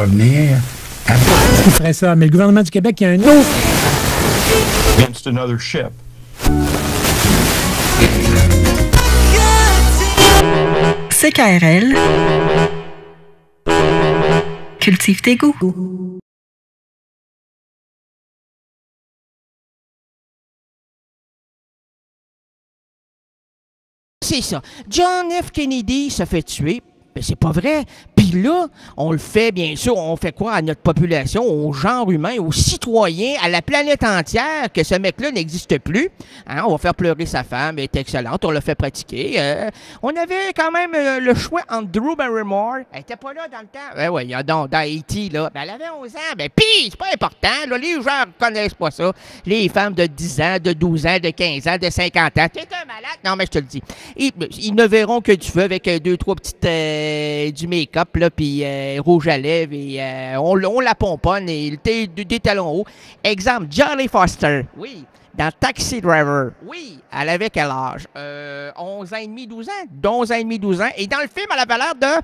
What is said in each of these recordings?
revenir à... Il ferait ça, mais le gouvernement du Québec, il y a un autre... Against another ship. CKRL. Cultive tes goûts. C'est ça. John F. Kennedy se fait tuer. Mais c'est pas vrai. Puis là, on le fait, bien sûr, on fait quoi à notre population, au genre humain, aux citoyens, à la planète entière, que ce mec-là n'existe plus. Hein, on va faire pleurer sa femme, elle est excellente, on l'a fait pratiquer. On avait quand même le choix entre Drew Barrymore. Elle était pas là dans le temps. Ben oui, il y a donc, dans Haïti, là. Ben, elle avait 11 ans. Ben, pis, c'est pas important, là. Les gens connaissent pas ça. Les femmes de 10 ans, de 12 ans, de 15 ans, de 50 ans. T'es un malade? Non, mais je te le dis. Ils ne verront que du feu avec 2-3 petites... du make-up, là, puis rouge à lèvres, et on la pomponne, et des talons hauts. Exemple, Jodie Foster, oui, dans Taxi Driver, oui, elle avait quel âge? 11 ans et demi, 12 ans? 11 ans et demi, 12 ans. Et dans le film, elle avait l'air de...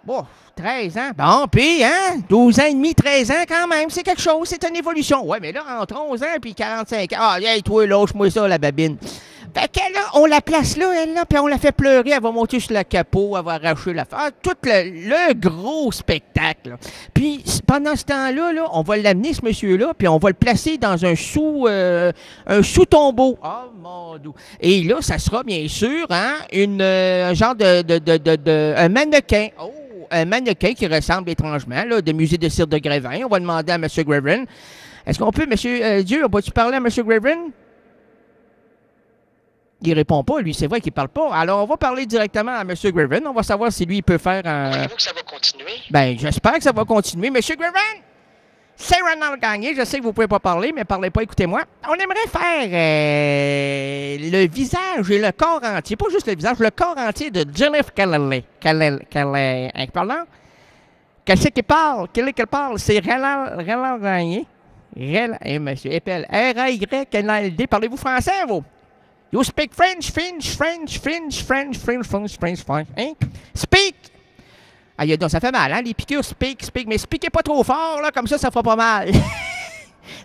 Bon, 13 ans. Bon, puis, hein, 12 ans et demi, 13 ans, quand même, c'est quelque chose, c'est une évolution. Ouais, mais là, entre 11 ans et 45 ans, ah, hey, toi, lâche-moi ça, la babine. Fait que là, on la place là, elle, là, puis on la fait pleurer, elle va monter sur le capot, elle va arracher la face. Tout le gros spectacle. Là. Puis, pendant ce temps-là, là, on va l'amener, ce monsieur-là, puis on va le placer dans un sous-tombeau. Oh, mon Dieu. Et là, ça sera, bien sûr, hein, un genre un mannequin. Oh, un mannequin qui ressemble étrangement, là, de musée de cire de Grévin. On va demander à M. Grévin. Est-ce qu'on peut, M. Dieu, on peut-tu parler à M. Grévin? Il répond pas, lui, c'est vrai qu'il parle pas. Alors, on va parler directement à M. Grévin. On va savoir si lui, il peut faire un... Croyez-vous que ça va continuer? Ben, j'espère que ça va continuer. M. Grévin, c'est Ronald Gagné. Je sais que vous pouvez pas parler, mais parlez pas, écoutez-moi. On aimerait faire le visage et le corps entier, pas juste le visage, le corps entier de Jennifer Kennedy. Pardon? Qu'est-ce qu'il parle? Quel est qu'elle parle? C'est Ronald Gagné. Monsieur Epel. R-A-Y-N-A-L-D. Parlez-vous français, vous? You speak French. Hein? Speak! Aïe, donc, ça fait mal, hein? Les piqûres, speak. Mais speakez pas trop fort, là, comme ça fera pas mal.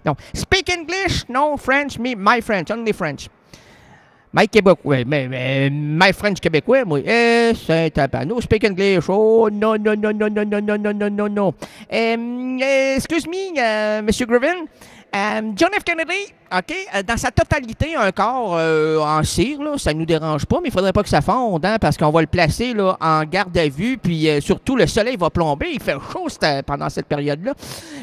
Non. Speak English, no French, my French, only French. My Québécois, mais my French québécois, moi. C'est un panneau. Speak English. Oh, non. Excuse me, Monsieur Grévin. John F. Kennedy, OK, dans sa totalité, un corps en cire, là, ça ne nous dérange pas, mais il ne faudrait pas que ça fonde, hein, parce qu'on va le placer là, en garde à vue, puis surtout, le soleil va plomber, il fait chaud pendant cette période-là.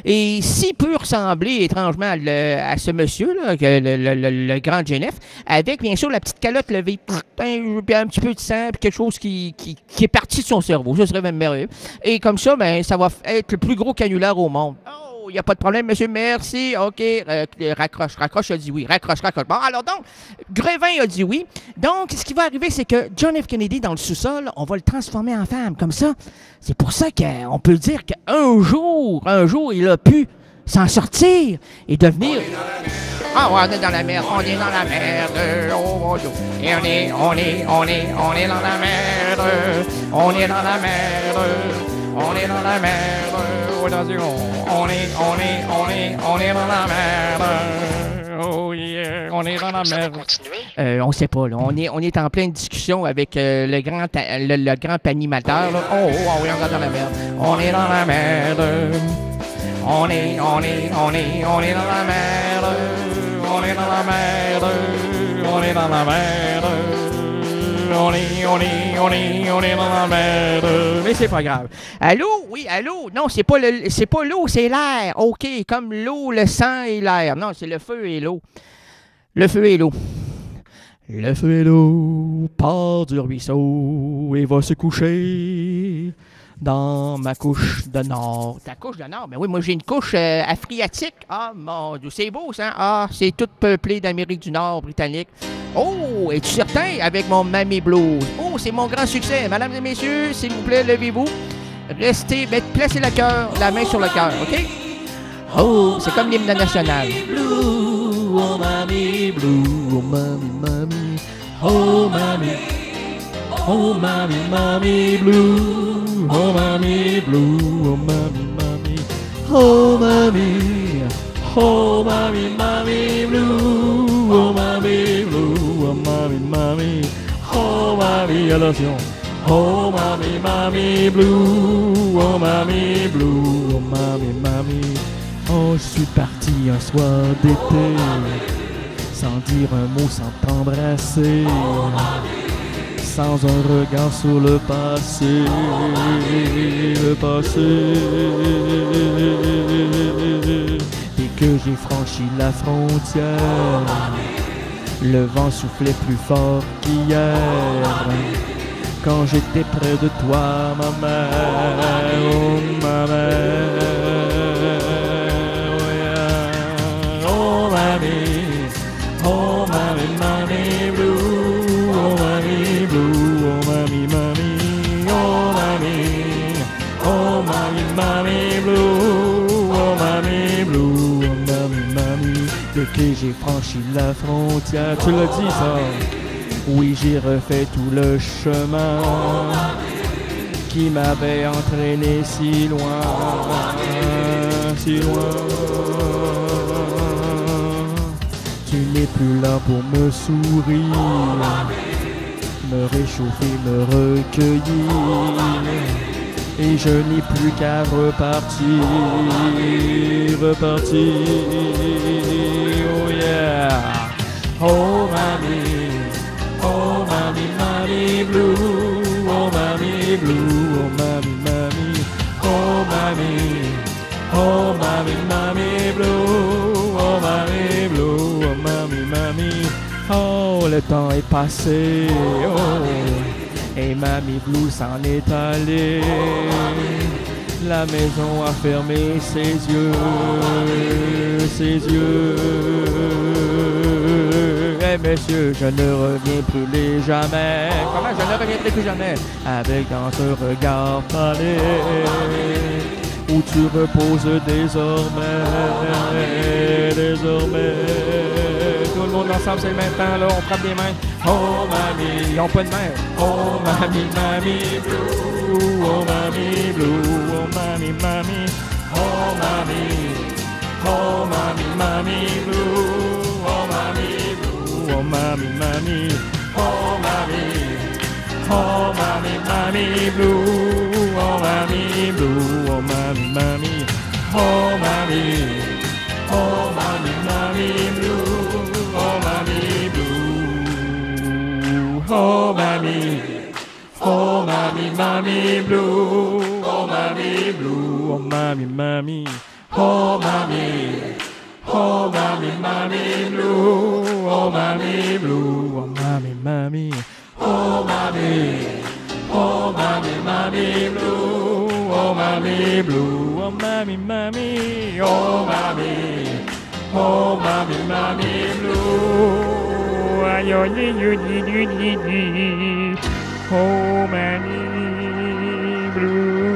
Et s'il peut ressembler étrangement à ce monsieur-là, le grand John F., avec, bien sûr, la petite calotte levée, puis un petit peu de sang, puis quelque chose qui est parti de son cerveau, ça serait même merveilleux. Et comme ça, ben, ça va être le plus gros canulaire au monde. Il n'y a pas de problème, monsieur, merci. OK, raccroche a dit oui. Raccroche. Bon, alors donc, Grévin a dit oui. Donc, ce qui va arriver, c'est que John F. Kennedy, dans le sous-sol, on va le transformer en femme, comme ça. C'est pour ça qu'on peut dire qu'un jour, il a pu s'en sortir et devenir... Ah, ouais, on est dans la merde, on est dans la merde, oh mon Dieu. Et on est dans la merde, on est dans la merde, on est dans la merde, on est dans la merde, oh yeah, on est dans la merde. On sait pas, là, on est en pleine discussion avec le grand animateur, là. Oh, on est dans la merde, on est dans la merde, on est dans la merde. On est dans la merde, on est dans la merde, on est dans la merde. Mais c'est pas grave. Allô? Oui, allô? Non, c'est pas l'eau, c'est l'air. OK, comme l'eau, le sang et l'air. Non, c'est le feu et l'eau. Le feu et l'eau. Le feu et l'eau part du ruisseau et va se coucher dans ma couche de nord. Ta couche de nord? Ben oui, moi j'ai une couche afriatique. Ah, mon Dieu, c'est beau ça. Ah, c'est tout peuplé d'Amérique du Nord, britannique. Oh, es-tu certain avec mon Mammy Blues? Oh, c'est mon grand succès. Mesdames et messieurs, s'il vous plaît, levez-vous. Restez, placez la main sur le cœur, OK? Oh, c'est comme l'hymne national. Blue, oh Mammy Blue, oh Mammy, oh Mammy. Oh, Mammy Blue, oh, Mammy Blue, oh, Mammy Oh mamie, oh mamie, mamie blue, oh mamie blue, oh mamie, mamie, oh mamie, attention. Oh mamie, mamie blue, oh mamie blue, oh mamie, mamie. Oh, je suis parti un soir d'été, sans dire un mot, sans t'embrasser, sans un regard sur le passé, le passé. Dès que j'ai franchi la frontière, le vent soufflait plus fort qu'hier. Quand j'étais près de toi, ma mère, oh ma mère, oh yeah. Oh mamie, oh mamie, mamie blue, oh mamie blue, oh mamie, mamie, oh mamie, oh mamie, mamie blue, oh mamie blue, oh mamie, mamie. Dès que j'ai franchi la frontière, tu l'as dit ça? Oui, j'ai refait tout le chemin qui m'avait entraîné si loin, si loin. Tu n'es plus là pour me sourire, me réchauffer, me recueillir. Et je n'ai plus qu'à repartir, repartir. Oh yeah. Oh mamie. Oh mamie, mamie blue, oh mamie blue, oh mamie, mamie, oh mamie, oh mamie, mamie blue, oh mamie blue, oh mamie, mamie. Oh, le temps est passé, oh, et mamie blue s'en est allée. La maison a fermé ses yeux, ses yeux. Eh messieurs, je ne reviens plus jamais. Comment je ne reviendrai plus jamais? Avec dans ce regard palais où tu reposes désormais, désormais. Tout le monde ensemble, c'est le même temps, là, on frappe des mains. Oh mamie, ils n'ont pas de main. Oh mamie, mamie blue, oh mamie blue, oh mamie, mamie, oh mamie, oh mamie, mamie blue, oh mamie blue, oh mamie, mamie, oh mamie, oh mamie, mamie blue, oh mamie blue, oh mamie, mamie, oh mamie, oh mamie, mamie blue, oh mamie blue, oh mamie, oh mamie, mamie blue, oh mamie blue, oh mamie, mamie, oh mamie, oh mamie, mamie blue, oh mamie blue, oh mamie, mamie, oh mamie, oh mamie, mamie blue, oh mamie blue, oh mamie, mamie, oh mamie, oh mamie, mamie blue, aïe aïe aïe aïe, oh mamie blue.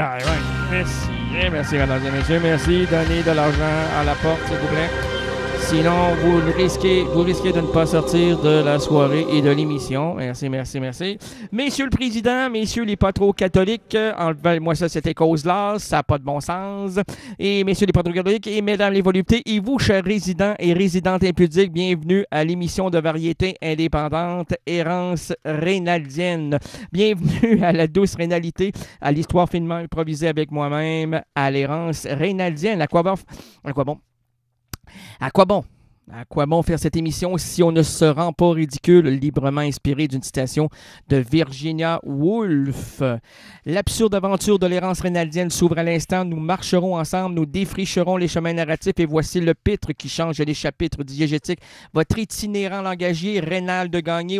Ah, ouais. Merci, merci mesdames et messieurs, merci. Donnez de l'argent à la porte s'il vous plaît. Sinon, vous risquez de ne pas sortir de la soirée et de l'émission. Merci, merci, merci. Messieurs le Président, messieurs les pas trop catholiques, enlevez-moi ça, c'était cause-là, ça n'a pas de bon sens. Et messieurs les pas trop catholiques et mesdames les voluptés, et vous, chers résidents et résidentes impudiques, bienvenue à l'émission de variété indépendante Errance rénaldienne. Bienvenue à la douce rénalité, à l'histoire finement improvisée avec moi-même, à l'errance rénaldienne. À quoi bon? À quoi bon faire cette émission si on ne se rend pas ridicule, librement inspiré d'une citation de Virginia Woolf? L'absurde aventure de l'errance rénaldienne s'ouvre à l'instant. Nous marcherons ensemble, nous défricherons les chemins narratifs et voici le pitre qui change les chapitres diégétiques. Votre itinérant langagier Rénal de Gagné.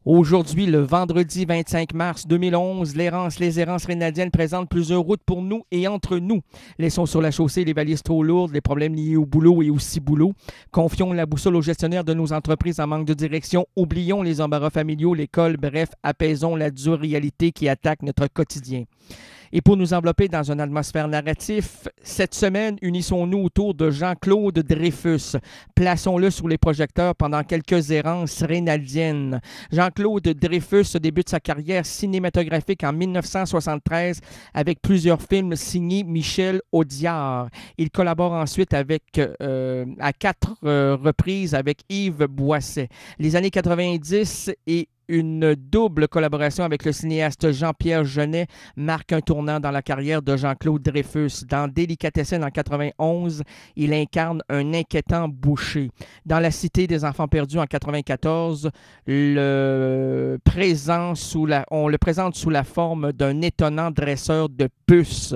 Aujourd'hui, le vendredi 25 mars 2011, les errances rénaldiennes présentent plusieurs routes pour nous et entre nous. Laissons sur la chaussée les valises trop lourdes, les problèmes liés au boulot et au ciboulot. Confions la boussole aux gestionnaires de nos entreprises en manque de direction. Oublions les embarras familiaux, l'école, bref, apaisons la dure réalité qui attaque notre quotidien. Et pour nous envelopper dans une atmosphère narratif, cette semaine, unissons-nous autour de Jean-Claude Dreyfus. Plaçons-le sous les projecteurs pendant quelques errances rénaldiennes. Jean-Claude Dreyfus débute sa carrière cinématographique en 1973 avec plusieurs films signés Michel Audiard. Il collabore ensuite à 4 reprises avec Yves Boisset. Les années 90 et une double collaboration avec le cinéaste Jean-Pierre Jeunet marque un tournant dans la carrière de Jean-Claude Dreyfus. Dans Délicatessen en 91, il incarne un inquiétant boucher. Dans La Cité des enfants perdus en 94, on le présente sous la forme d'un étonnant dresseur de puces.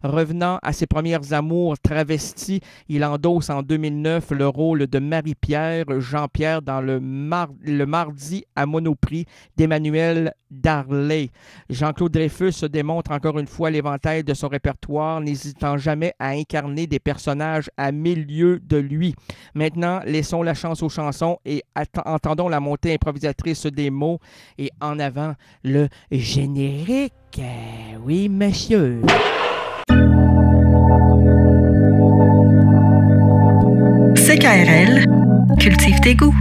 Revenant à ses premières amours travestis, il endosse en 2009 le rôle de Marie-Pierre Jean-Pierre dans le Mardi à Monoprix d'Emmanuel Darley. Jean-Claude Dreyfus se démontre encore une fois l'éventail de son répertoire, n'hésitant jamais à incarner des personnages à 1000 lieues de lui. Maintenant, laissons la chance aux chansons et entendons la montée improvisatrice des mots et en avant le générique. Oui, monsieur. CKRL, cultive tes goûts.